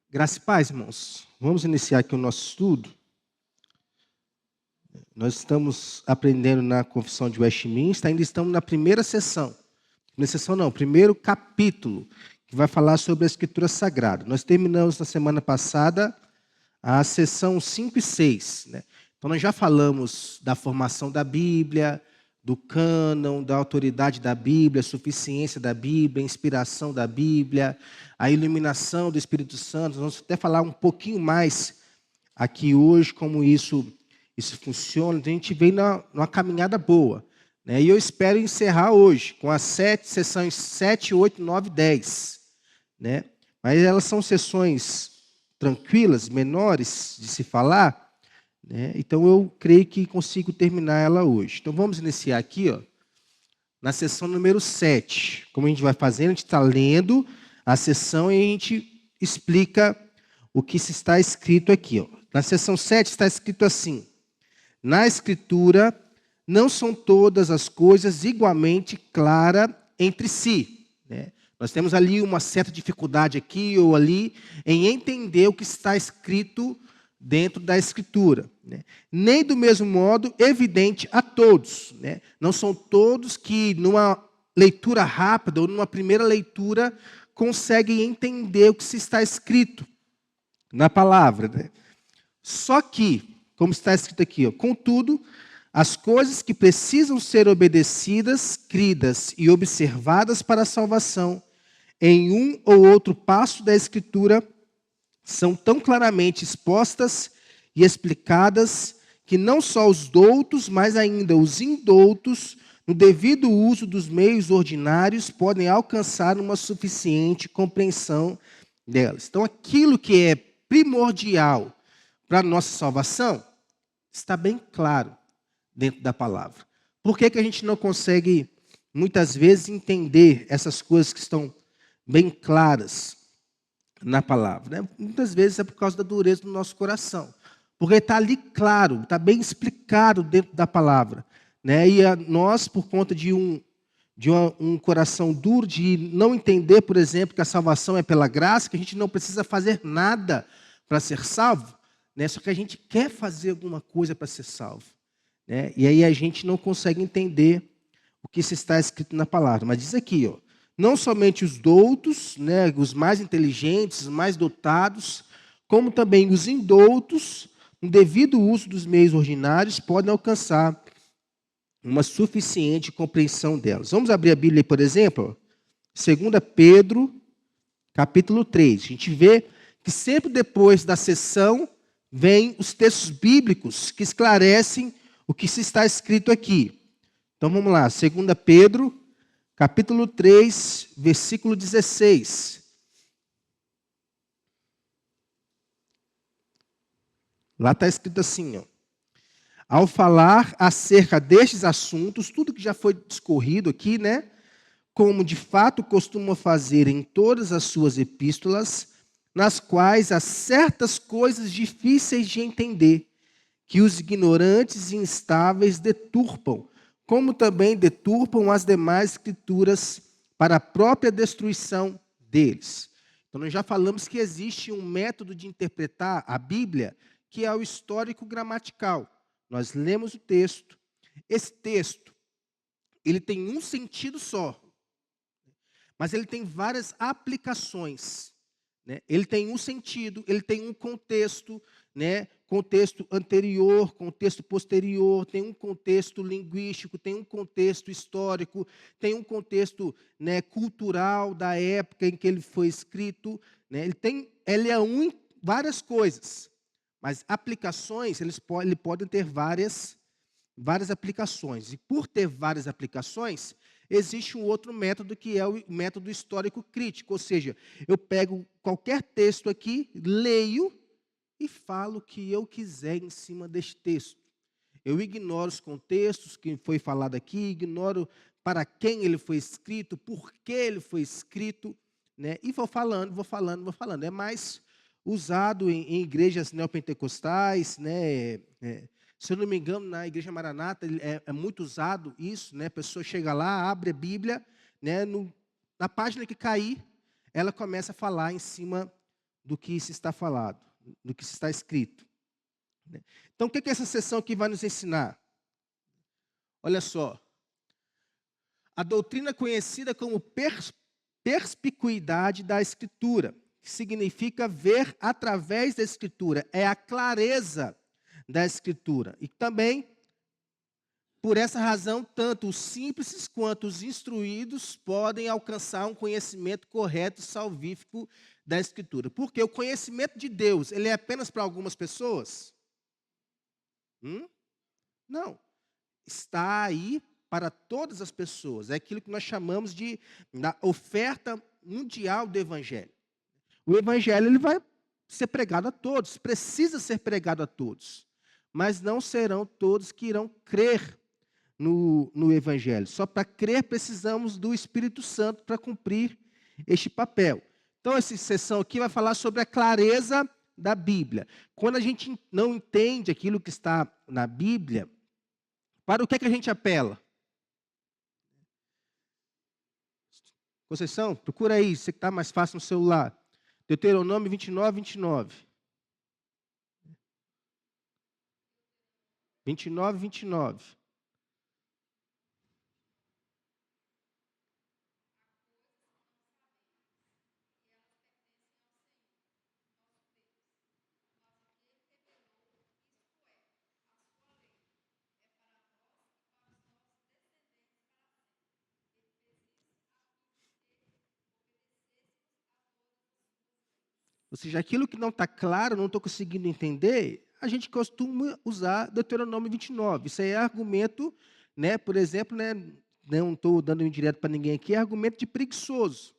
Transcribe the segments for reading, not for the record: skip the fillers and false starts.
Graça e paz, irmãos. Vamos iniciar aqui o nosso estudo. Nós estamos aprendendo na Confissão de Westminster, ainda estamos na primeira sessão. Primeira sessão não, primeiro capítulo, que vai falar sobre a Escritura Sagrada. Nós terminamos na semana passada a sessão 5 e 6. Então nós já falamos da formação da Bíblia, do cânon, da autoridade da Bíblia, a suficiência da Bíblia, a inspiração da Bíblia, a iluminação do Espírito Santo. Vamos até falar um pouquinho mais aqui hoje como isso funciona. Então, a gente vem numa caminhada boa. E eu espero encerrar hoje com as sessões 7, 8, 9 e 10. Mas elas são sessões tranquilas, menores de se falar. Então, eu creio que consigo terminar ela hoje. Então, vamos iniciar aqui, na sessão número 7. Como a gente vai fazendo, a gente está lendo a sessão e a gente explica o que se está escrito aqui. Na sessão 7 está escrito assim: na Escritura, não são todas as coisas igualmente claras entre si. Nós temos ali uma certa dificuldade aqui ou ali em entender o que está escrito dentro da Escritura. Nem do mesmo modo evidente a todos. Não são todos que numa leitura rápida ou numa primeira leitura conseguem entender o que se está escrito na palavra. Só que, como está escrito aqui, contudo, as coisas que precisam ser obedecidas, cridas e observadas para a salvação, em um ou outro passo da Escritura, são tão claramente expostas e explicadas que não só os doutos, mas ainda os indoutos, no devido uso dos meios ordinários, podem alcançar uma suficiente compreensão delas. Então, aquilo que é primordial para a nossa salvação está bem claro dentro da palavra. Por que a gente não consegue, muitas vezes, entender essas coisas que estão bem claras na palavra? Muitas vezes é por causa da dureza do nosso coração. Porque está ali claro, está bem explicado dentro da palavra. E nós, por conta de um coração duro, de não entender, por exemplo, que a salvação é pela graça, que a gente não precisa fazer nada para ser salvo, só que a gente quer fazer alguma coisa para ser salvo. E aí a gente não consegue entender o que se está escrito na palavra. Mas diz aqui, não somente os doutos, os mais inteligentes, os mais dotados, como também os indoutos, no devido uso dos meios ordinários, podem alcançar uma suficiente compreensão delas. Vamos abrir a Bíblia, por exemplo, 2 Pedro, capítulo 3. A gente vê que sempre depois da sessão vem os textos bíblicos que esclarecem o que se está escrito aqui. Então vamos lá, 2 Pedro, capítulo 3, versículo 16. Lá está escrito assim, ao falar acerca destes assuntos, tudo que já foi discorrido aqui, como de fato costuma fazer em todas as suas epístolas, nas quais há certas coisas difíceis de entender, que os ignorantes e instáveis deturpam, como também deturpam as demais escrituras para a própria destruição deles. Então, nós já falamos que existe um método de interpretar a Bíblia, que é o histórico gramatical. Nós lemos o texto. Esse texto, ele tem um sentido só, mas ele tem várias aplicações. Ele tem um sentido, ele tem um contexto, contexto anterior, contexto posterior, tem um contexto linguístico, tem um contexto histórico, tem um contexto cultural da época em que ele foi escrito. Ele é várias coisas, mas aplicações, ele pode ter várias aplicações. E por ter várias aplicações, existe um outro método que é o método histórico crítico, ou seja, eu pego qualquer texto aqui, leio e falo o que eu quiser em cima deste texto. Eu ignoro os contextos que foi falado aqui, ignoro para quem ele foi escrito, por que ele foi escrito, e vou falando. É mais usado em igrejas neopentecostais, se eu não me engano, na Igreja Maranata é muito usado isso, A pessoa chega lá, abre a Bíblia, na página que cair, ela começa a falar em cima do que se está falado, do que se está escrito. Então, o que essa sessão aqui vai nos ensinar? Olha só. A doutrina conhecida como perspicuidade da Escritura, que significa ver através da Escritura, é a clareza da Escritura. E também, por essa razão, tanto os simples quanto os instruídos podem alcançar um conhecimento correto e salvífico da Escritura. Porque o conhecimento de Deus, ele é apenas para algumas pessoas? Não. Está aí para todas as pessoas. É aquilo que nós chamamos de da oferta mundial do Evangelho. O Evangelho ele vai ser pregado a todos, precisa ser pregado a todos. Mas não serão todos que irão crer no Evangelho. Só para crer precisamos do Espírito Santo para cumprir este papel. Então, essa sessão aqui vai falar sobre a clareza da Bíblia. Quando a gente não entende aquilo que está na Bíblia, para o que é que a gente apela? Conceição, procura aí, você que está mais fácil no celular. Deuteronômio 29, 29. 29, 29. Ou seja, aquilo que não está claro, não estou conseguindo entender, a gente costuma usar Deuteronômio 29. Isso aí é argumento, né, por exemplo, né, não estou dando indireto para ninguém aqui, é argumento de preguiçoso.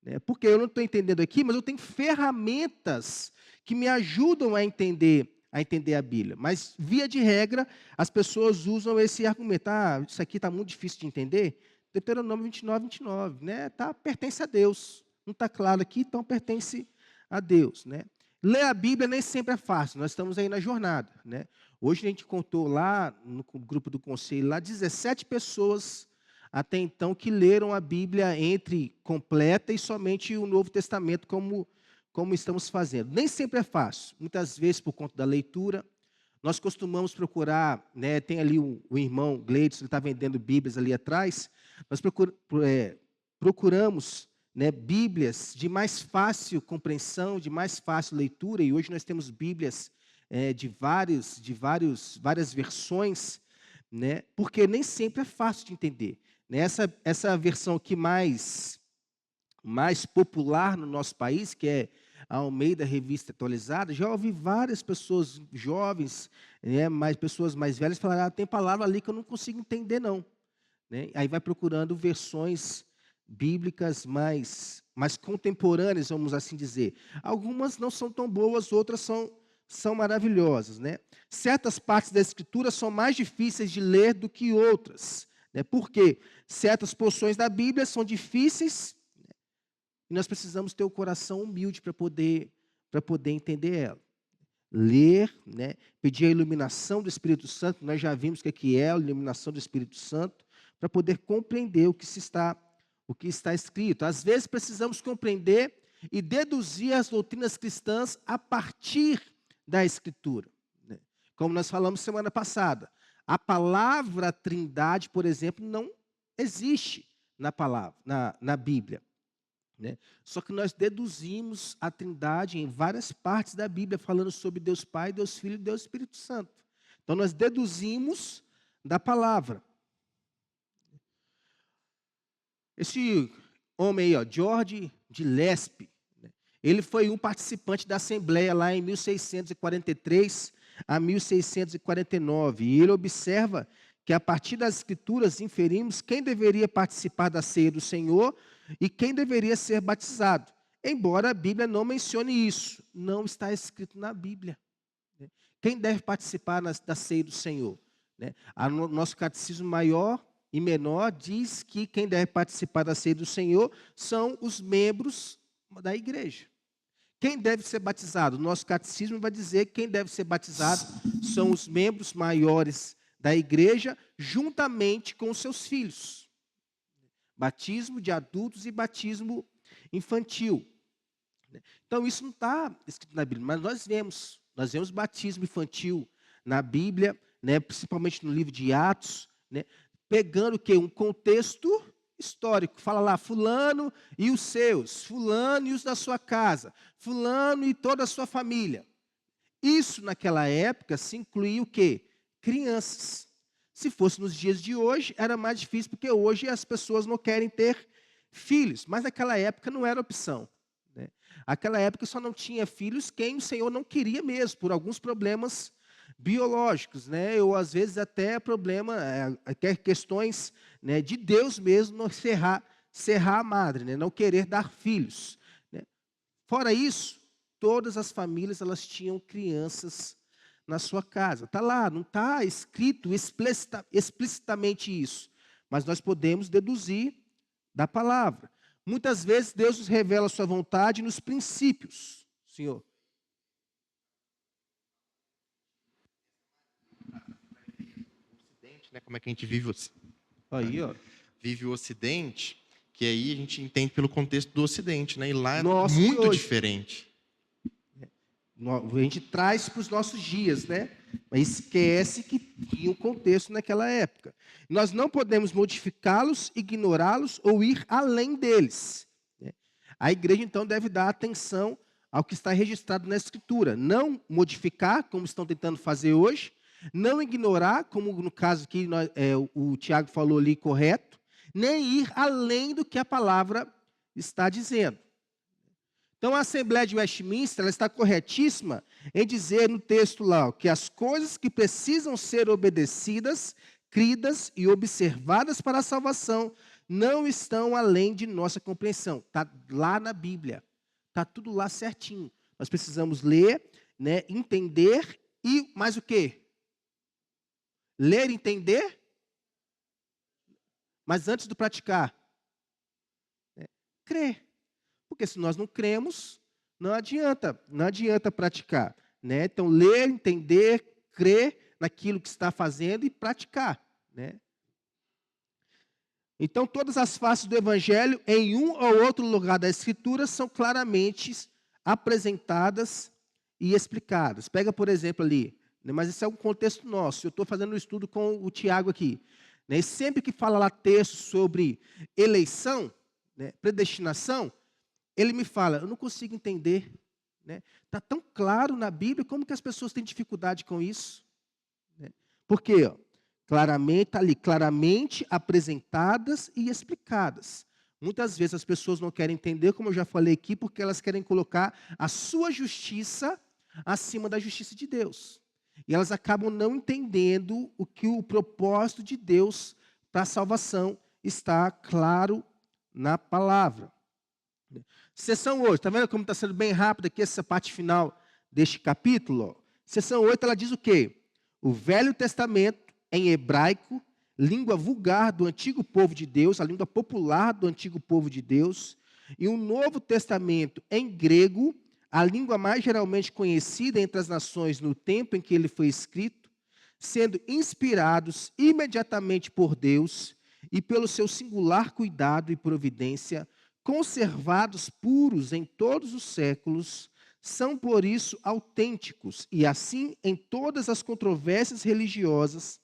Né, porque eu não estou entendendo aqui, mas eu tenho ferramentas que me ajudam a entender a Bíblia. Mas, via de regra, as pessoas usam esse argumento. Ah, isso aqui está muito difícil de entender. Deuteronômio 29, 29. Né, pertence a Deus. Não está claro aqui, então pertence a Deus. Né? Ler a Bíblia nem sempre é fácil, nós estamos aí na jornada. Né? Hoje a gente contou lá, no grupo do conselho, lá 17 pessoas até então que leram a Bíblia entre completa e somente o Novo Testamento, como estamos fazendo. Nem sempre é fácil, muitas vezes por conta da leitura. Nós costumamos procurar, né, tem ali o irmão Gleidson, ele está vendendo Bíblias ali atrás, nós procuramos, né, Bíblias de mais fácil compreensão, de mais fácil leitura, e hoje nós temos Bíblias de várias versões, né, porque nem sempre é fácil de entender. Essa versão aqui mais popular no nosso país, que é a Almeida Revista Atualizada, já ouvi várias pessoas jovens, né, pessoas mais velhas, falar, tem palavra ali que eu não consigo entender, não. Né? Aí vai procurando versões bíblicas mais contemporâneas, vamos assim dizer. Algumas não são tão boas, outras são maravilhosas. Né? Certas partes da Escritura são mais difíceis de ler do que outras. Né? Porque certas porções da Bíblia são difíceis, né? E nós precisamos ter o coração humilde para poder entender ela. Ler, né? Pedir a iluminação do Espírito Santo, nós já vimos o que é a iluminação do Espírito Santo, para poder compreender o que está escrito. Às vezes precisamos compreender e deduzir as doutrinas cristãs a partir da Escritura. Né? Como nós falamos semana passada, a palavra Trindade, por exemplo, não existe na Bíblia. Né? Só que nós deduzimos a Trindade em várias partes da Bíblia, falando sobre Deus Pai, Deus Filho e Deus Espírito Santo. Então nós deduzimos da palavra. Esse homem aí, George de Lespe, né? Ele foi um participante da Assembleia lá em 1643 a 1649. E ele observa que a partir das Escrituras inferimos quem deveria participar da ceia do Senhor e quem deveria ser batizado. Embora a Bíblia não mencione isso, não está escrito na Bíblia. Quem deve participar da ceia do Senhor? Nosso catecismo maior e menor diz que quem deve participar da ceia do Senhor são os membros da igreja. Quem deve ser batizado? Nosso catecismo vai dizer que quem deve ser batizado são os membros maiores da igreja, juntamente com os seus filhos. Batismo de adultos e batismo infantil. Então, isso não está escrito na Bíblia, mas nós vemos batismo infantil na Bíblia, né, principalmente no livro de Atos, né, pegando o quê? Um contexto histórico. Fala lá, fulano e os seus, fulano e os da sua casa, fulano e toda a sua família. Isso, naquela época, se incluía o quê? Crianças. Se fosse nos dias de hoje, era mais difícil, porque hoje as pessoas não querem ter filhos. Mas naquela época não era opção. Né? Naquela época só não tinha filhos quem o Senhor não queria mesmo, por alguns problemas biológicos, né? Ou às vezes até até questões, né, de Deus mesmo não cerrar a madre, né? Não querer dar filhos. Né? Fora isso, todas as famílias elas tinham crianças na sua casa. Está lá, não está escrito explicitamente isso, mas nós podemos deduzir da palavra. Muitas vezes Deus nos revela a sua vontade nos princípios, Senhor. Ocidente, né? Como é que a gente vive Aí, ó. vive o Ocidente, que aí a gente entende pelo contexto do Ocidente, né? E lá é Nossa, muito diferente. A gente traz para os nossos dias, né? Mas esquece que tinha um contexto naquela época. Nós não podemos modificá-los, ignorá-los ou ir além deles. Né? A igreja, então, deve dar atenção ao que está registrado na Escritura. Não modificar, como estão tentando fazer hoje. Não ignorar, como no caso que o Tiago falou ali, correto. Nem ir além do que a palavra está dizendo. Então, a Assembleia de Westminster ela está corretíssima em dizer no texto lá ó, que as coisas que precisam ser obedecidas, cridas e observadas para a salvação não estão além de nossa compreensão. Está lá na Bíblia. Está tudo lá certinho. Nós precisamos ler, né, entender e mais o quê? Ler e entender, mas antes do praticar, né, crer. Porque se nós não cremos, não adianta praticar. Né? Então, ler, entender, crer naquilo que está fazendo e praticar. Né? Então, todas as faces do Evangelho, em um ou outro lugar da Escritura, são claramente apresentadas e explicadas. Pega, por exemplo, ali, né? Mas isso é um contexto nosso. Eu estou fazendo um estudo com o Tiago aqui. Né? E sempre que fala lá texto sobre eleição, né, predestinação, ele me fala, eu não consigo entender. Está tão claro na Bíblia, como que as pessoas têm dificuldade com isso? Né? Por quê? Ó, claramente, está ali, claramente apresentadas e explicadas. Muitas vezes as pessoas não querem entender, como eu já falei aqui, porque elas querem colocar a sua justiça acima da justiça de Deus. E elas acabam não entendendo o que o propósito de Deus para a salvação está claro na palavra. Sessão 8, está vendo como está sendo bem rápido aqui essa parte final deste capítulo? Sessão 8, ela diz o quê? O Velho Testamento, em hebraico, língua vulgar do antigo povo de Deus, a língua popular do antigo povo de Deus, e o Novo Testamento, em grego, a língua mais geralmente conhecida entre as nações no tempo em que ele foi escrito, sendo inspirados imediatamente por Deus e pelo seu singular cuidado e providência, conservados puros em todos os séculos, são por isso autênticos, e assim, em todas as controvérsias religiosas,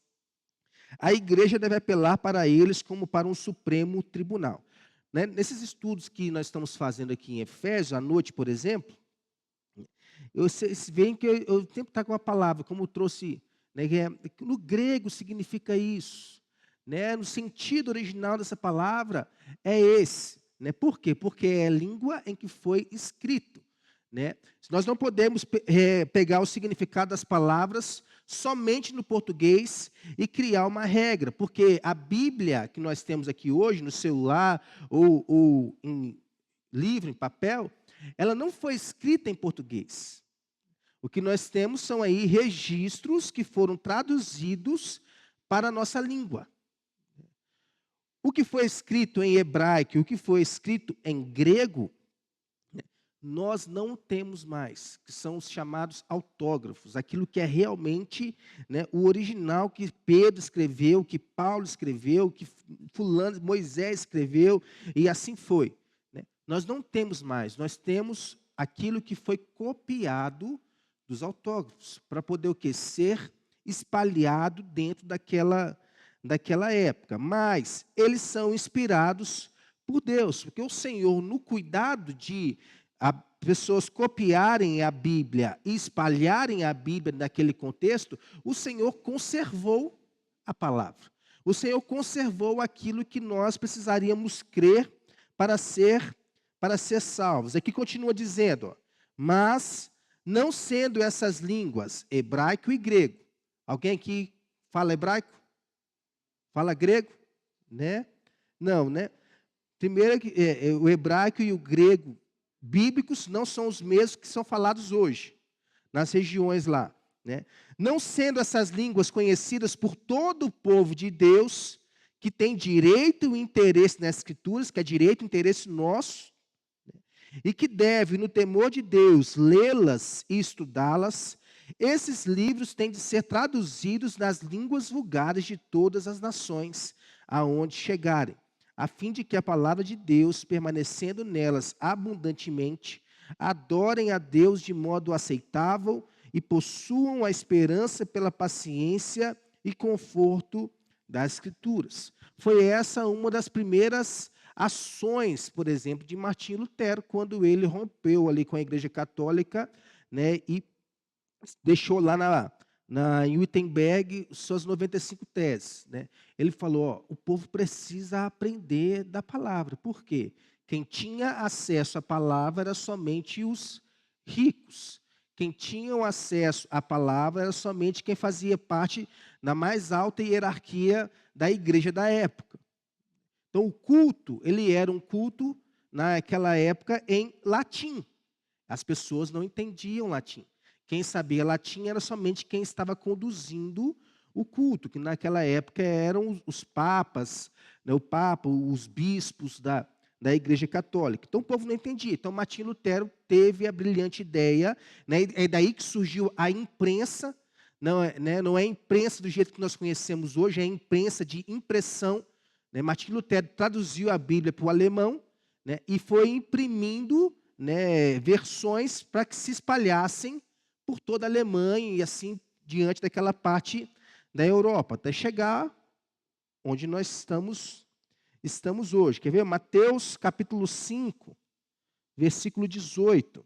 a igreja deve apelar para eles como para um supremo tribunal. Né? Nesses estudos que nós estamos fazendo aqui em Efésios, à noite, por exemplo, vocês veem que eu sempre estou com uma palavra, como eu trouxe, né, no grego significa isso. Né? No sentido original dessa palavra é esse. Né? Por quê? Porque é a língua em que foi escrito. Né? Nós não podemos pegar o significado das palavras somente no português e criar uma regra, porque a Bíblia que nós temos aqui hoje, no celular ou em livro, em papel, ela não foi escrita em português. O que nós temos são aí registros que foram traduzidos para a nossa língua. O que foi escrito em hebraico e o que foi escrito em grego, nós não temos mais, que são os chamados autógrafos, aquilo que é realmente, né, o original que Pedro escreveu, que Paulo escreveu, que fulano, Moisés escreveu, e assim foi. Né? Nós não temos mais, nós temos aquilo que foi copiado dos autógrafos, para poder o quê? Ser espalhado dentro daquela época. Mas eles são inspirados por Deus, porque o Senhor, no cuidado de pessoas copiarem a Bíblia e espalharem a Bíblia naquele contexto, o Senhor conservou a palavra. O Senhor conservou aquilo que nós precisaríamos crer para ser salvos. Aqui continua dizendo, mas não sendo essas línguas, hebraico e grego. Alguém aqui fala hebraico? Fala grego? Né? Não, né? Primeiro, o hebraico e o grego bíblicos não são os mesmos que são falados hoje, nas regiões lá. Né? Não sendo essas línguas conhecidas por todo o povo de Deus, que tem direito e interesse nas Escrituras, que é direito e interesse nosso, né? E que deve, no temor de Deus, lê-las e estudá-las, esses livros têm de ser traduzidos nas línguas vulgares de todas as nações, aonde chegarem, a fim de que a palavra de Deus, permanecendo nelas abundantemente, adorem a Deus de modo aceitável e possuam a esperança pela paciência e conforto das Escrituras. Foi essa uma das primeiras ações, por exemplo, de Martinho Lutero, quando ele rompeu ali com a Igreja Católica, né, e deixou lá em Wittenberg suas 95 teses. Né? Ele falou, ó, o povo precisa aprender da palavra. Por quê? Quem tinha acesso à palavra era somente os ricos. Quem tinha acesso à palavra era somente quem fazia parte da mais alta hierarquia da igreja da época. Então, o culto, ele era um culto, naquela época, em latim. As pessoas não entendiam latim. Quem sabia latim era somente quem estava conduzindo o culto, que naquela época eram os papas, né, o papa, os bispos da Igreja Católica. Então o povo não entendia. Então Martinho Lutero teve a brilhante ideia, né, é daí que surgiu a imprensa, não é a imprensa do jeito que nós conhecemos hoje, é a imprensa de impressão. Né, Martinho Lutero traduziu a Bíblia para o alemão, né, e foi imprimindo, né, versões para que se espalhassem por toda a Alemanha e assim diante daquela parte da Europa, até chegar onde nós estamos hoje. Quer ver? Mateus capítulo 5, versículo 18.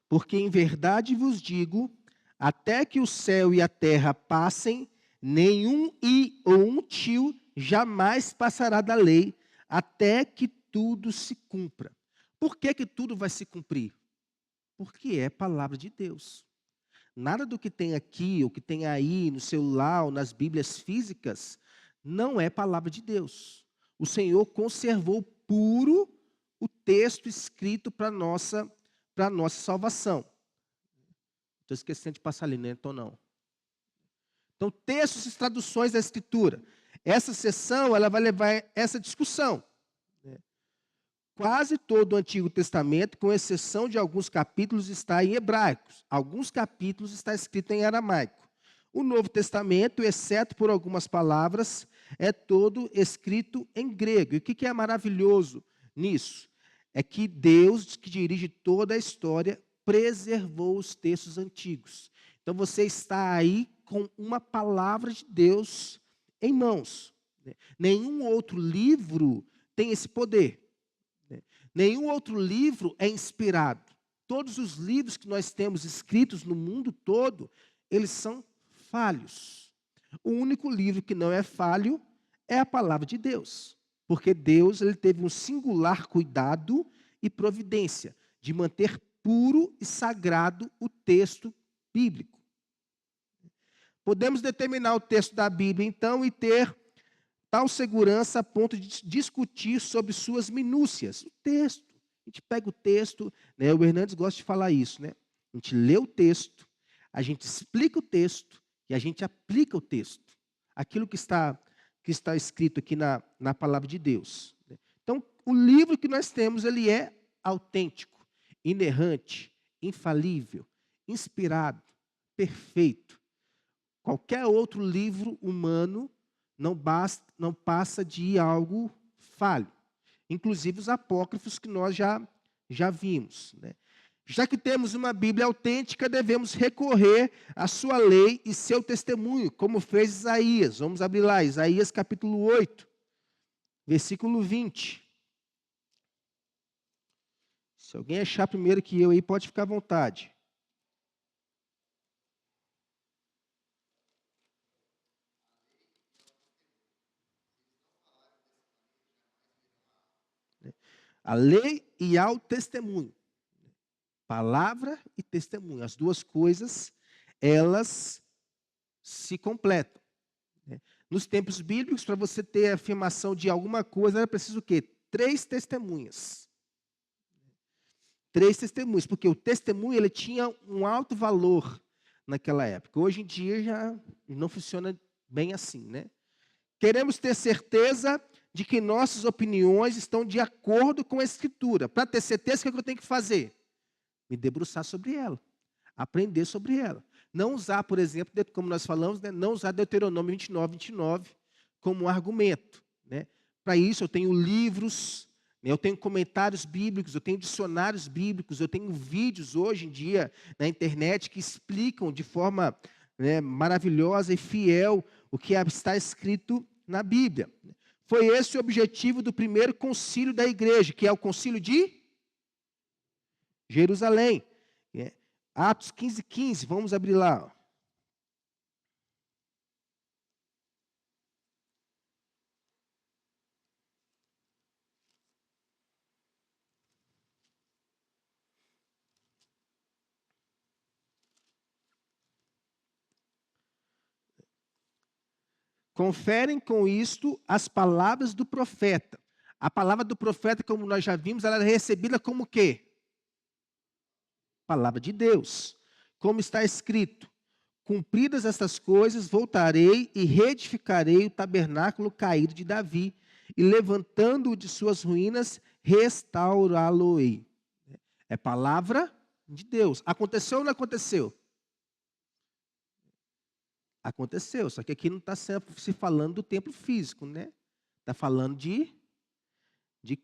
Porque em verdade vos digo, até que o céu e a terra passem, nenhum i ou um tio jamais passará da lei, até que tudo se cumpra. Por que tudo vai se cumprir? Porque é palavra de Deus. Nada do que tem aqui, ou que tem aí, no celular, ou nas Bíblias físicas, não é palavra de Deus. O Senhor conservou puro o texto escrito para a nossa salvação. Estou esquecendo de passar ali, né? Então não. Então, textos e traduções da Escritura. Essa sessão ela vai levar essa discussão. Né? Quase todo o Antigo Testamento, com exceção de alguns capítulos, está em hebraico. Alguns capítulos está escrito em aramaico. O Novo Testamento, exceto por algumas palavras, é todo escrito em grego. E o que é maravilhoso nisso? É que Deus, que dirige toda a história, preservou os textos antigos. Então você está aí com uma palavra de Deus em mãos. Nenhum outro livro tem esse poder. Nenhum outro livro é inspirado. Todos os livros que nós temos escritos no mundo todo, eles são falhos. O único livro que não é falho é a palavra de Deus. Porque Deus ele teve um singular cuidado e providência de manter puro e sagrado o texto bíblico. Podemos determinar o texto da Bíblia, então, e ter tal segurança a ponto de discutir sobre suas minúcias. O texto. A gente pega o texto, né, o Hernandes gosta de falar isso, né? A gente lê o texto, a gente explica o texto e a gente aplica o texto. Aquilo que está escrito aqui na palavra de Deus. Então, o livro que nós temos, ele é autêntico, inerrante, infalível, inspirado, perfeito. Qualquer outro livro humano não passa de algo falho. Inclusive os apócrifos que nós já vimos, né? Já que temos uma Bíblia autêntica, devemos recorrer à sua lei e seu testemunho, como fez Isaías. Vamos abrir lá, Isaías capítulo 8, versículo 20. Se alguém achar primeiro que eu aí, pode ficar à vontade. A lei e ao testemunho. Palavra e testemunho. As duas coisas, elas se completam. Nos tempos bíblicos, para você ter a afirmação de alguma coisa, era preciso o quê? 3 testemunhas. 3 testemunhas, porque o testemunho ele tinha um alto valor naquela época. Hoje em dia já não funciona bem assim, né? Queremos ter certeza de que nossas opiniões estão de acordo com a Escritura. Para ter certeza, o que eu tenho que fazer? Me debruçar sobre ela, aprender sobre ela. Não usar, por exemplo, como nós falamos, né, não usar Deuteronômio 29 como argumento, né? Para isso eu tenho livros, né, eu tenho comentários bíblicos, eu tenho dicionários bíblicos, eu tenho vídeos hoje em dia na internet que explicam de forma, né, maravilhosa e fiel o que está escrito na Bíblia. Foi esse o objetivo do primeiro concílio da igreja, que é o concílio de Jerusalém. Atos 15:15, vamos abrir lá. Conferem com isto as palavras do profeta. A palavra do profeta, como nós já vimos, ela é recebida como o quê? Palavra de Deus. Como está escrito: cumpridas estas coisas, voltarei e reedificarei o tabernáculo caído de Davi, e levantando-o de suas ruínas, restaurá-lo-ei. É palavra de Deus. Aconteceu ou não aconteceu? Aconteceu, só que aqui não está se falando do templo físico, né? Está falando de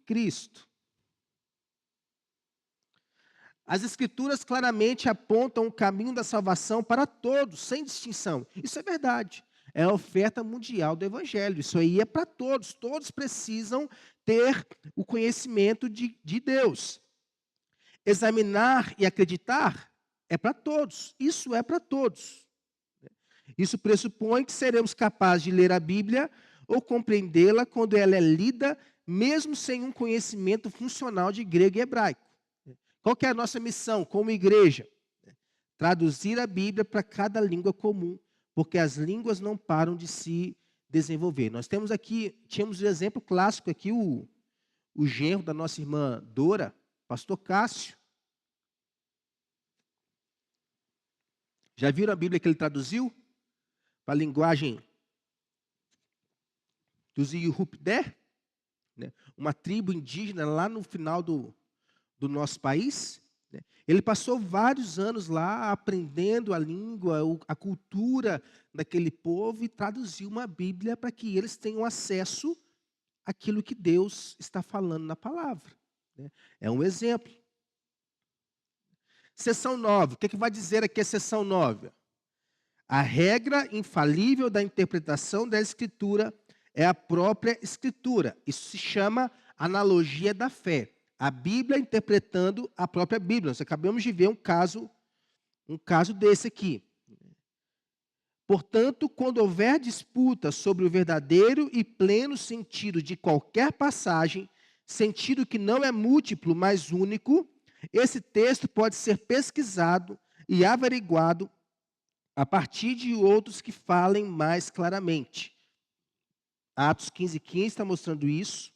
Cristo. As Escrituras claramente apontam o caminho da salvação para todos, sem distinção. Isso é verdade. É a oferta mundial do Evangelho. Isso aí é para todos. Todos precisam ter o conhecimento de Deus. Examinar e acreditar é para todos. Isso é para todos. Isso pressupõe que seremos capazes de ler a Bíblia ou compreendê-la quando ela é lida, mesmo sem um conhecimento funcional de grego e hebraico. Qual que é a nossa missão como igreja? Traduzir a Bíblia para cada língua comum, porque as línguas não param de se desenvolver. Nós tínhamos um exemplo clássico aqui, o genro da nossa irmã Dora, pastor Cássio. Já viram a Bíblia que ele traduziu para a linguagem dos Iupidé, né? Uma tribo indígena lá no final do nosso país, né? Ele passou vários anos lá aprendendo a língua, a cultura daquele povo e traduziu uma Bíblia para que eles tenham acesso àquilo que Deus está falando na palavra, né? É um exemplo. Seção 9, o que vai dizer aqui a seção 9? A regra infalível da interpretação da Escritura é a própria Escritura. Isso se chama analogia da fé. A Bíblia interpretando a própria Bíblia. Nós acabamos de ver um caso desse aqui. Portanto, quando houver disputa sobre o verdadeiro e pleno sentido de qualquer passagem, sentido que não é múltiplo, mas único, esse texto pode ser pesquisado e averiguado a partir de outros que falem mais claramente. Atos 15:15 está mostrando isso.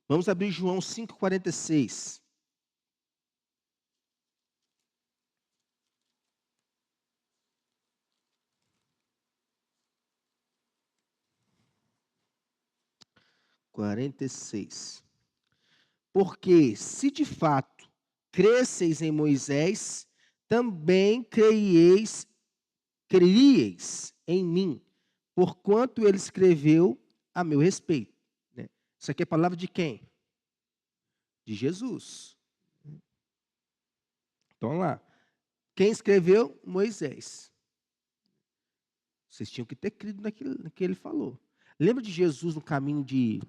Vamos abrir João 5:46. Porque se de fato cresceis em Moisés, também creríeis em mim, porquanto ele escreveu a meu respeito. Né? Isso aqui é palavra de quem? De Jesus. Então, vamos lá. Quem escreveu? Moisés. Vocês tinham que ter crido naquilo que ele falou. Lembra de Jesus no caminho de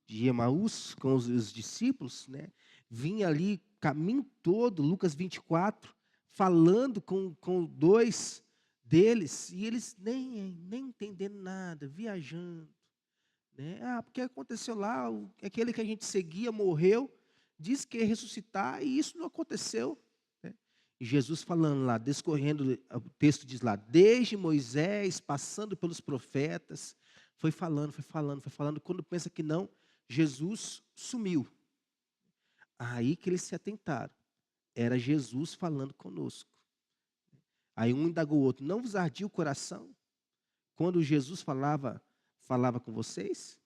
Emaús com os discípulos? Né? Vinha ali, caminho todo, Lucas 24, falando com dois deles, e eles nem entendendo nada, viajando. Né? Porque aconteceu lá, aquele que a gente seguia morreu, disse que ia ressuscitar, e isso não aconteceu. Né? E Jesus falando lá, discorrendo, o texto diz lá, desde Moisés, passando pelos profetas, foi falando, quando pensa que não, Jesus sumiu. Aí que eles se atentaram. Era Jesus falando conosco. Aí um indagou o outro, não vos ardia o coração quando Jesus falava com vocês?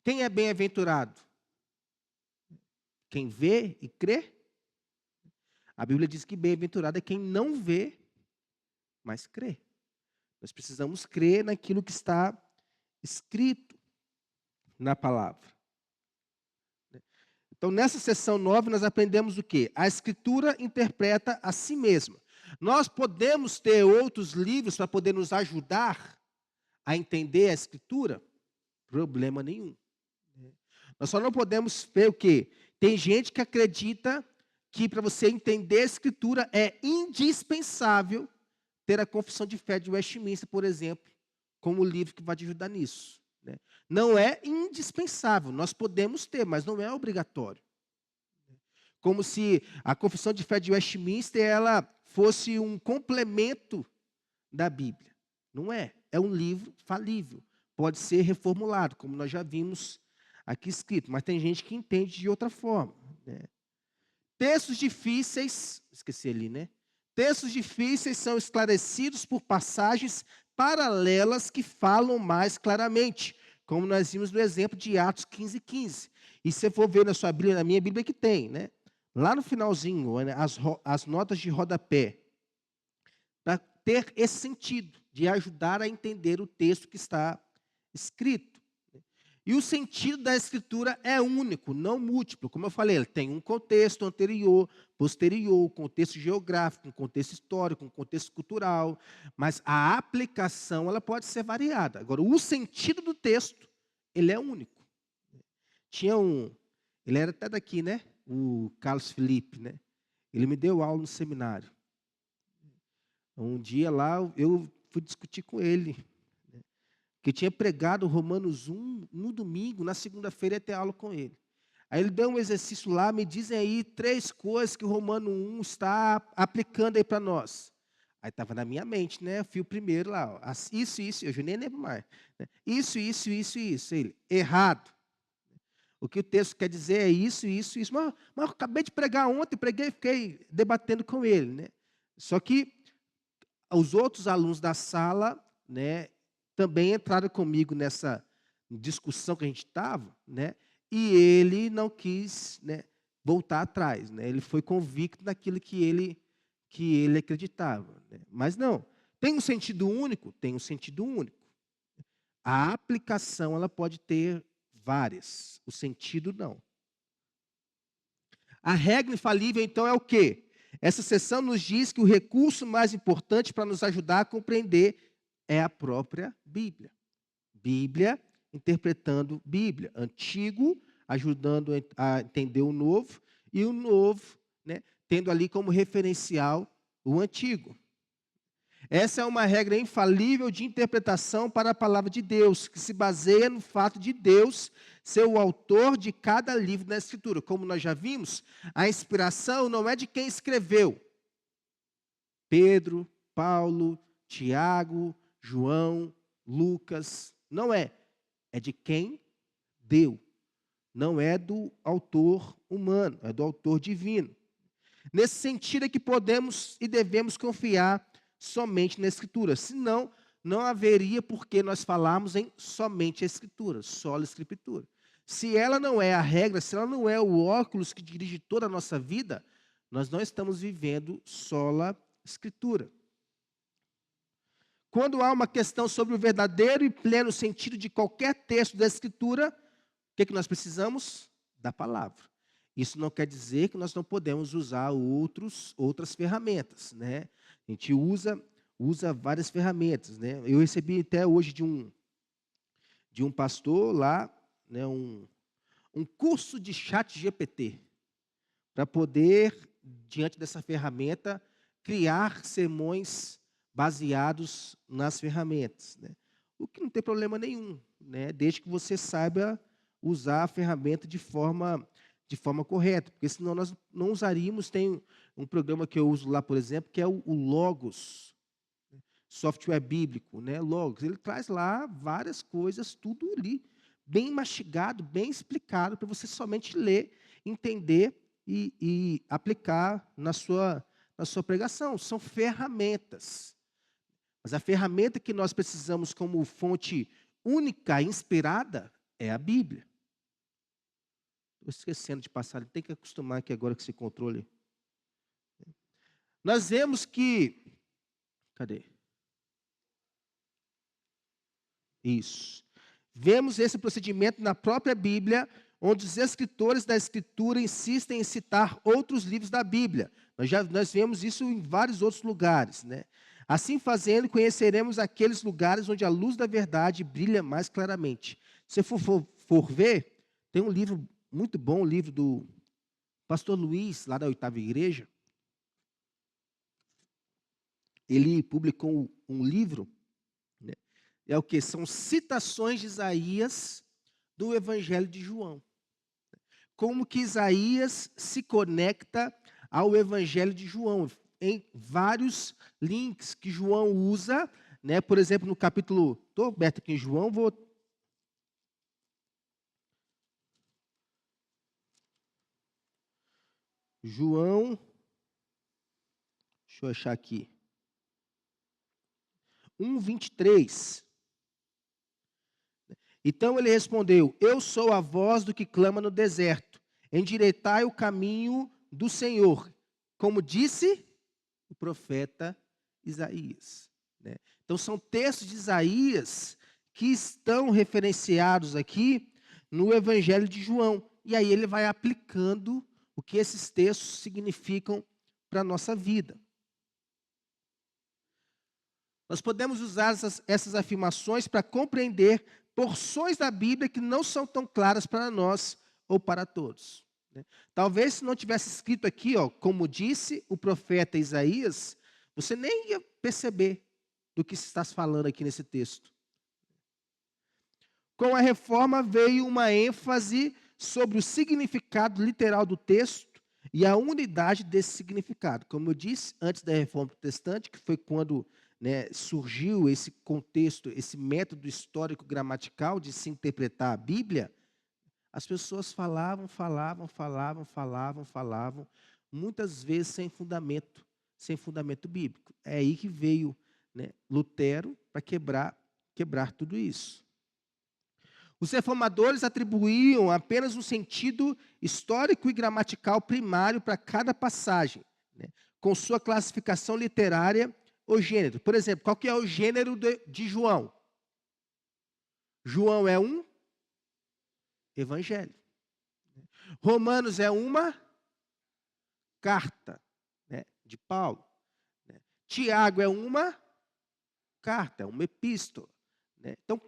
Quem é bem-aventurado? Quem vê e crê? A Bíblia diz que bem-aventurado é quem não vê, mas crê. Nós precisamos crer naquilo que está escrito na palavra. Então, nessa sessão 9, nós aprendemos o quê? A Escritura interpreta a si mesma. Nós podemos ter outros livros para poder nos ajudar a entender a Escritura? Problema nenhum. Nós só não podemos ver o quê? Tem gente que acredita que para você entender a Escritura é indispensável ter a Confissão de Fé de Westminster, por exemplo, como livro que vai te ajudar nisso. Né? Não é indispensável, nós podemos ter, mas não é obrigatório. Como se a Confissão de Fé de Westminster ela fosse um complemento da Bíblia. Não é. É um livro falível. Pode ser reformulado, como nós já vimos aqui escrito. Mas tem gente que entende de outra forma. Né? Textos difíceis, esqueci ali, né? Textos difíceis são esclarecidos por passagens paralelas que falam mais claramente, como nós vimos no exemplo de Atos 15:15. E se você for ver na sua Bíblia, na minha Bíblia que tem, né? Lá no finalzinho, né, as notas de rodapé, para ter esse sentido, de ajudar a entender o texto que está escrito. E o sentido da Escritura é único, não múltiplo. Como eu falei, ele tem um contexto anterior, posterior, contexto geográfico, um contexto histórico, um contexto cultural. Mas a aplicação ela pode ser variada. Agora, o sentido do texto, ele é único. Ele era até daqui, né? O Carlos Felipe, né? Ele me deu aula no seminário. Um dia lá, eu fui discutir com ele, que tinha pregado Romanos 1 no domingo, na segunda-feira ia ter aula com ele. Aí ele deu um exercício lá, me dizem aí 3 coisas que o Romano 1 está aplicando aí para nós. Aí estava na minha mente, né? Eu fui o primeiro lá, ó, isso, eu já nem lembro mais. Né? Isso. Ele, errado. O que o texto quer dizer é isso. Mas eu acabei de pregar ontem, fiquei debatendo com ele. Né? Só que os outros alunos da sala, né, também entraram comigo nessa discussão que a gente estava, né? E ele não quis, né, voltar atrás, né? Ele foi convicto naquilo que ele acreditava, né? Mas não, tem um sentido único, tem um sentido único. A aplicação ela pode ter várias, o sentido não. A regra infalível então é o quê? Essa sessão nos diz que o recurso mais importante para nos ajudar a compreender é a própria Bíblia. Bíblia interpretando Bíblia. Antigo, ajudando a entender o novo, e o novo, né, tendo ali como referencial o antigo. Essa é uma regra infalível de interpretação para a palavra de Deus, que se baseia no fato de Deus ser o autor de cada livro da Escritura. Como nós já vimos, a inspiração não é de quem escreveu. Pedro, Paulo, Tiago, João, Lucas, não é. É de quem deu. Não é do autor humano, é do autor divino. Nesse sentido é que podemos e devemos confiar somente na Escritura. Senão, não haveria por que nós falarmos em somente a Escritura, sola Escritura. Se ela não é a regra, se ela não é o óculos que dirige toda a nossa vida, nós não estamos vivendo sola Escritura. Quando há uma questão sobre o verdadeiro e pleno sentido de qualquer texto da Escritura, o que nós precisamos? Da palavra. Isso não quer dizer que nós não podemos usar outras ferramentas, né? A gente usa várias ferramentas, né? Eu recebi até hoje de um pastor lá, né, um curso de chat GPT, para poder, diante dessa ferramenta, criar sermões baseados nas ferramentas, né? O que não tem problema nenhum, né? Desde que você saiba usar a ferramenta de forma correta, porque senão nós não usaríamos. Tem um programa que eu uso lá, por exemplo, que é o Logos, software bíblico, né? Logos. Ele traz lá várias coisas, tudo ali, bem mastigado, bem explicado, para você somente ler, entender e aplicar na sua pregação. São ferramentas. Mas a ferramenta que nós precisamos como fonte única, inspirada, é a Bíblia. Estou esquecendo de passar, tem que acostumar aqui agora com esse controle. Nós vemos que... Cadê? Isso. Vemos esse procedimento na própria Bíblia, onde os escritores da Escritura insistem em citar outros livros da Bíblia. Nós vemos isso em vários outros lugares, né? Assim fazendo, conheceremos aqueles lugares onde a luz da verdade brilha mais claramente. Se for ver, tem um livro muito bom, o livro do pastor Luiz, lá da Oitava Igreja. Ele publicou um livro, né? É o que? São citações de Isaías do Evangelho de João. Como que Isaías se conecta ao Evangelho de João, em vários links que João usa, né? Por exemplo, no capítulo... Estou aberto aqui em João, João, deixa eu achar aqui. 1:23. Então ele respondeu: eu sou a voz do que clama no deserto. Endireitai o caminho do Senhor, como disse o profeta Isaías, né? Então são textos de Isaías que estão referenciados aqui no Evangelho de João. E aí ele vai aplicando o que esses textos significam para a nossa vida. Nós podemos usar essas afirmações para compreender porções da Bíblia que não são tão claras para nós ou para todos, né? Talvez se não tivesse escrito aqui, ó, como disse o profeta Isaías, você nem ia perceber do que se está falando aqui nesse texto. Com a reforma veio uma ênfase sobre o significado literal do texto e a unidade desse significado. Como eu disse, antes da reforma protestante, que foi quando, né, surgiu esse contexto, esse método histórico gramatical de se interpretar a Bíblia, as pessoas falavam, muitas vezes sem fundamento bíblico. É aí que veio, né, Lutero para quebrar tudo isso. Os reformadores atribuíam apenas um sentido histórico e gramatical primário para cada passagem, né, com sua classificação literária ou gênero. Por exemplo, qual que é o gênero de João? João é um evangelho. Romanos é uma carta, né, de Paulo, né? Tiago é uma carta, é uma epístola, né? Então,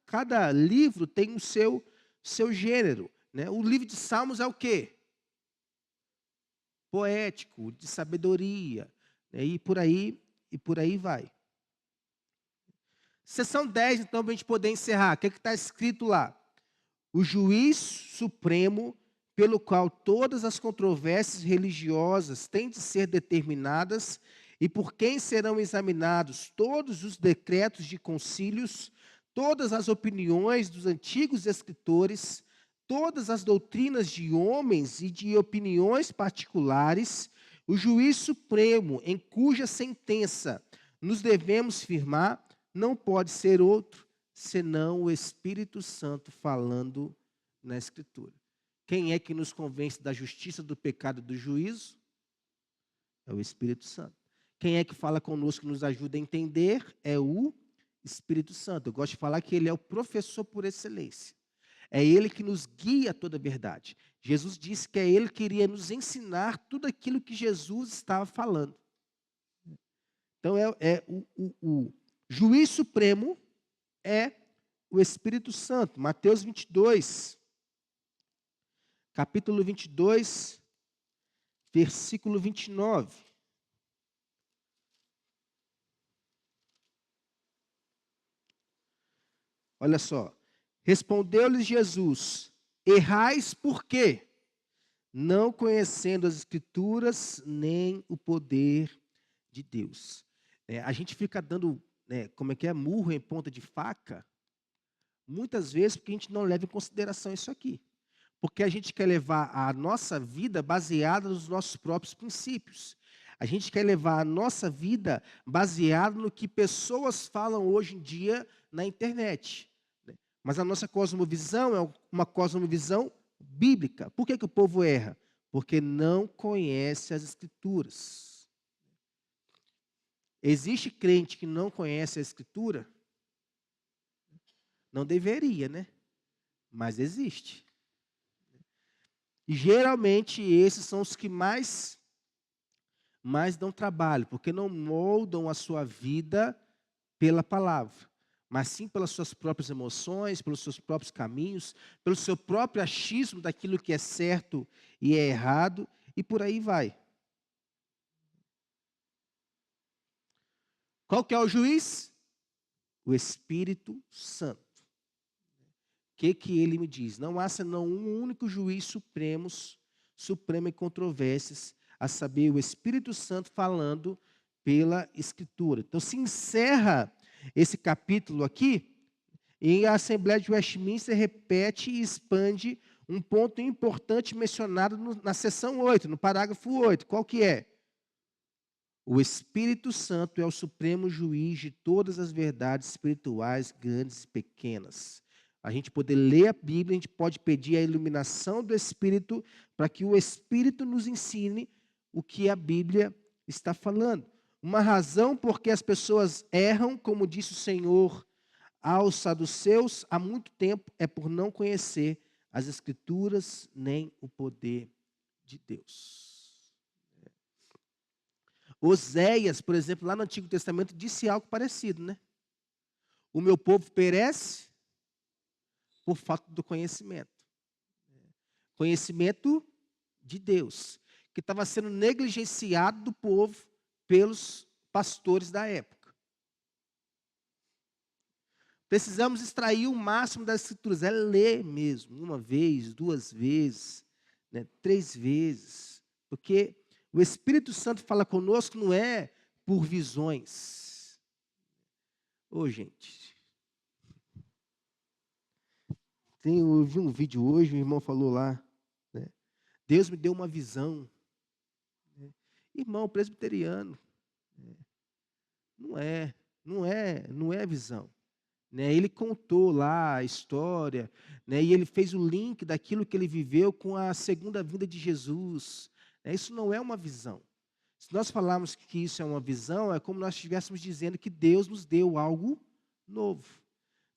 cada livro tem o seu gênero, né? O livro de Salmos é o quê? Poético, de sabedoria, né? E por aí vai. Seção 10, então, para a gente poder encerrar. O que está escrito lá? O juiz supremo pelo qual todas as controvérsias religiosas têm de ser determinadas e por quem serão examinados todos os decretos de concílios, todas as opiniões dos antigos escritores, todas as doutrinas de homens e de opiniões particulares, o juiz supremo em cuja sentença nos devemos firmar, não pode ser outro senão o Espírito Santo falando na Escritura. Quem é que nos convence da justiça, do pecado e do juízo? É o Espírito Santo. Quem é que fala conosco, nos ajuda a entender? É o Espírito Santo. Eu gosto de falar que ele é o professor por excelência. É ele que nos guia a toda a verdade. Jesus disse que é ele que iria nos ensinar tudo aquilo que Jesus estava falando. Então, o juiz supremo é o Espírito Santo. Mateus 22, capítulo 22, versículo 29. Olha só. Respondeu-lhes Jesus: errais por quê? Não conhecendo as Escrituras nem o poder de Deus. A gente fica dando, murro em ponta de faca, muitas vezes porque a gente não leva em consideração isso aqui. Porque a gente quer levar a nossa vida baseada nos nossos próprios princípios. A gente quer levar a nossa vida baseada no que pessoas falam hoje em dia na internet. Mas a nossa cosmovisão é uma cosmovisão bíblica. Por que o povo erra? Porque não conhece as Escrituras. Existe crente que não conhece a Escritura? Não deveria, né? Mas existe. E geralmente esses são os que mais dão trabalho, porque não moldam a sua vida pela palavra, mas sim pelas suas próprias emoções, pelos seus próprios caminhos, pelo seu próprio achismo daquilo que é certo e é errado, e por aí vai. Qual que é o juiz? O Espírito Santo. O que ele me diz? Não há senão um único juiz supremo em controvérsias, a saber, o Espírito Santo falando pela Escritura. Então, se encerra esse capítulo aqui, e a Assembleia de Westminster repete e expande um ponto importante mencionado na seção 8, no parágrafo 8. Qual que é? O Espírito Santo é o supremo juiz de todas as verdades espirituais, grandes e pequenas. A gente poder ler a Bíblia, a gente pode pedir a iluminação do Espírito para que o Espírito nos ensine o que a Bíblia está falando. Uma razão por que as pessoas erram, como disse o Senhor aos saduceus há muito tempo, é por não conhecer as Escrituras nem o poder de Deus. Oséias, por exemplo, lá no Antigo Testamento, disse algo parecido, né? O meu povo perece por falta do conhecimento. Conhecimento de Deus, que estava sendo negligenciado do povo pelos pastores da época. Precisamos extrair o máximo das Escrituras, é ler mesmo, uma vez, duas vezes, 3 vezes, porque o Espírito Santo fala conosco não é por visões. Gente, eu vi um vídeo hoje, o irmão falou lá, Deus me deu uma visão. Irmão presbiteriano, não é visão. Ele contou lá a história, e ele fez o link daquilo que ele viveu com a segunda vinda de Jesus. Isso não é uma visão. Se nós falarmos que isso é uma visão, é como nós estivéssemos dizendo que Deus nos deu algo novo.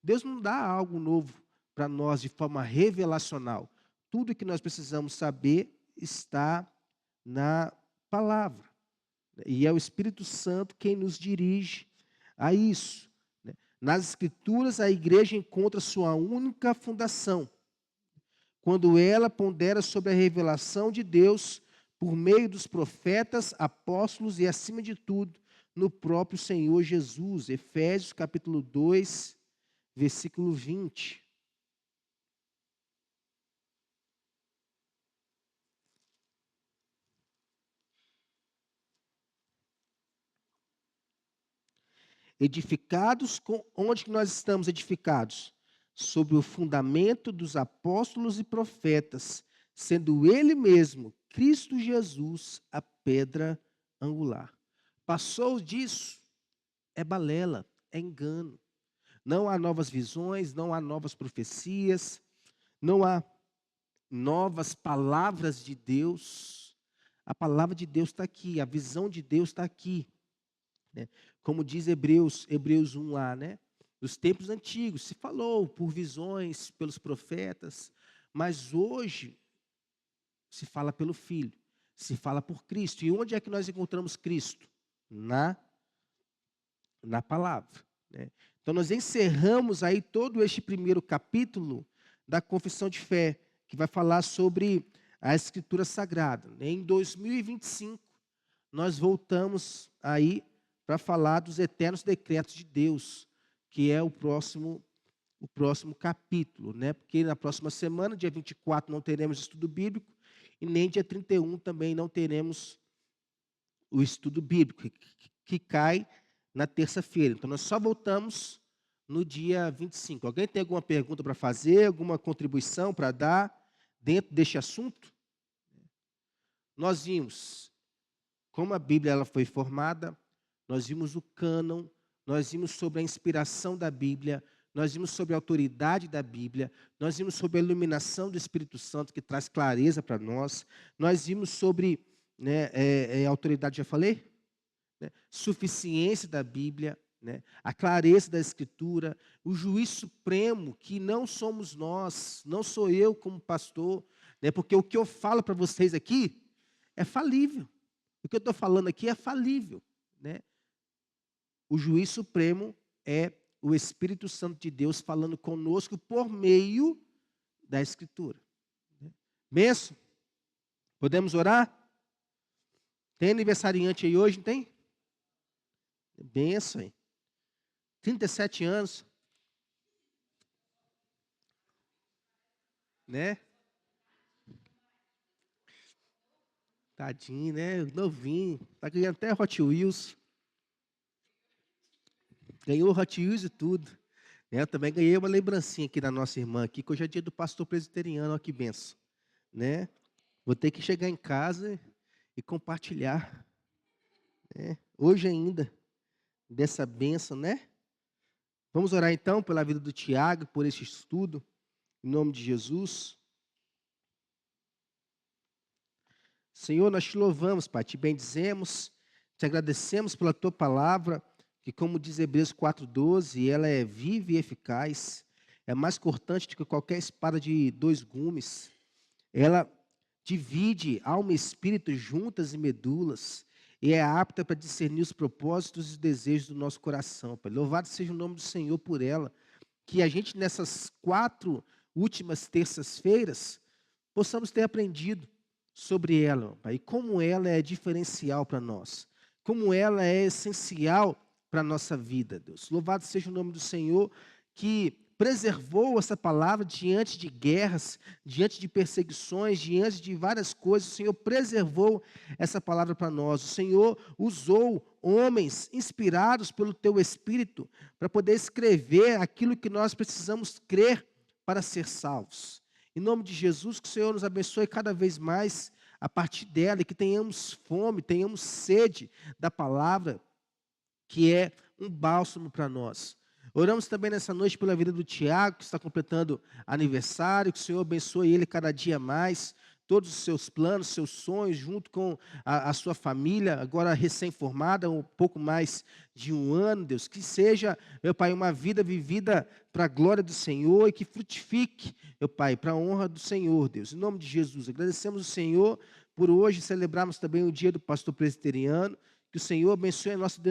Deus não dá algo novo para nós de forma revelacional. Tudo que nós precisamos saber está na palavra. E é o Espírito Santo quem nos dirige a isso. Nas Escrituras, a igreja encontra sua única fundação, quando ela pondera sobre a revelação de Deus por meio dos profetas, apóstolos e, acima de tudo, no próprio Senhor Jesus. Efésios capítulo 2, versículo 20. Edificados, onde que nós estamos edificados? Sobre o fundamento dos apóstolos e profetas, sendo Ele mesmo, Cristo Jesus, a pedra angular. Passou disso, é balela, é engano. Não há novas visões, não há novas profecias, não há novas palavras de Deus. A palavra de Deus está aqui, a visão de Deus está aqui. né? Como diz Hebreus 1 lá, né? Nos tempos antigos se falou por visões, pelos profetas, mas hoje se fala pelo Filho, se fala por Cristo. E onde é que nós encontramos Cristo? Na palavra, né? Então nós encerramos aí todo este primeiro capítulo da confissão de fé, que vai falar sobre a Escritura Sagrada. Em 2025, nós voltamos aí para falar dos eternos decretos de Deus, que é o próximo capítulo, né? Porque na próxima semana, dia 24, não teremos estudo bíblico, e nem dia 31 também não teremos o estudo bíblico, que cai na terça-feira. Então, nós só voltamos no dia 25. Alguém tem alguma pergunta para fazer, alguma contribuição para dar dentro deste assunto? Nós vimos como a Bíblia ela foi formada, nós vimos o cânon, nós vimos sobre a inspiração da Bíblia, nós vimos sobre a autoridade da Bíblia, nós vimos sobre a iluminação do Espírito Santo, que traz clareza para nós, nós vimos sobre, né, autoridade, já falei? Né, suficiência da Bíblia, né, a clareza da Escritura, o juiz supremo, que não somos nós, não sou eu como pastor, né, porque o que eu falo para vocês aqui é falível. O que eu estou falando aqui é falível, né? O juiz supremo é o Espírito Santo de Deus falando conosco por meio da Escritura. Benção? Podemos orar? Tem aniversariante aí hoje, não tem? Benção, hein? 37 anos. Né? Tadinho, né? Novinho. Tá ganhando até Hot Wheels. Ganhou Hot Wheels e tudo. Eu também ganhei uma lembrancinha aqui da nossa irmã aqui, que hoje é dia do pastor presbiteriano, olha que benção. Né? Vou ter que chegar em casa e compartilhar. Né? Hoje ainda, dessa benção, né? Vamos orar então pela vida do Tiago, por este estudo, em nome de Jesus. Senhor, nós te louvamos, Pai, te bendizemos, te agradecemos pela tua palavra, que como diz Hebreus 4,12, ela é viva e eficaz, é mais cortante do que qualquer espada de 2 gumes, ela divide alma e espírito, juntas e medulas, e é apta para discernir os propósitos e os desejos do nosso coração, Pai. Louvado seja o nome do Senhor por ela, que a gente nessas 4 últimas terças-feiras possamos ter aprendido sobre ela, Pai, e como ela é diferencial para nós, como ela é essencial para a nossa vida, Deus. Louvado seja o nome do Senhor, que preservou essa palavra diante de guerras, diante de perseguições, diante de várias coisas. O Senhor preservou essa palavra para nós. O Senhor usou homens inspirados pelo Teu Espírito para poder escrever aquilo que nós precisamos crer para ser salvos. Em nome de Jesus, que o Senhor nos abençoe cada vez mais a partir dela e que tenhamos fome, tenhamos sede da palavra, que é um bálsamo para nós. Oramos também nessa noite pela vida do Tiago, que está completando aniversário, que o Senhor abençoe ele cada dia mais, todos os seus planos, seus sonhos, junto com a sua família, agora recém-formada, um pouco mais de 1 ano, Deus, que seja, meu Pai, uma vida vivida para a glória do Senhor e que frutifique, meu Pai, para a honra do Senhor, Deus. Em nome de Jesus, agradecemos o Senhor por hoje celebrarmos também o dia do pastor presbiteriano. Que o Senhor abençoe a nossa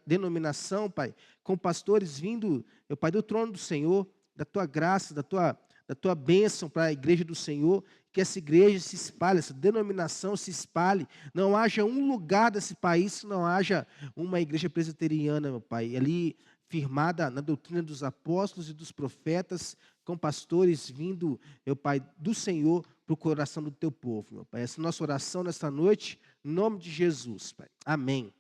denominação, Pai, com pastores vindo, meu Pai, do trono do Senhor, da Tua graça, da Tua bênção para a igreja do Senhor, que essa igreja se espalhe, essa denominação se espalhe, não haja um lugar desse país que não haja uma igreja presbiteriana, meu Pai, ali firmada na doutrina dos apóstolos e dos profetas, com pastores vindo, meu Pai, do Senhor para o coração do Teu povo, meu Pai. Essa é a nossa oração nesta noite, em nome de Jesus, Pai. Amém.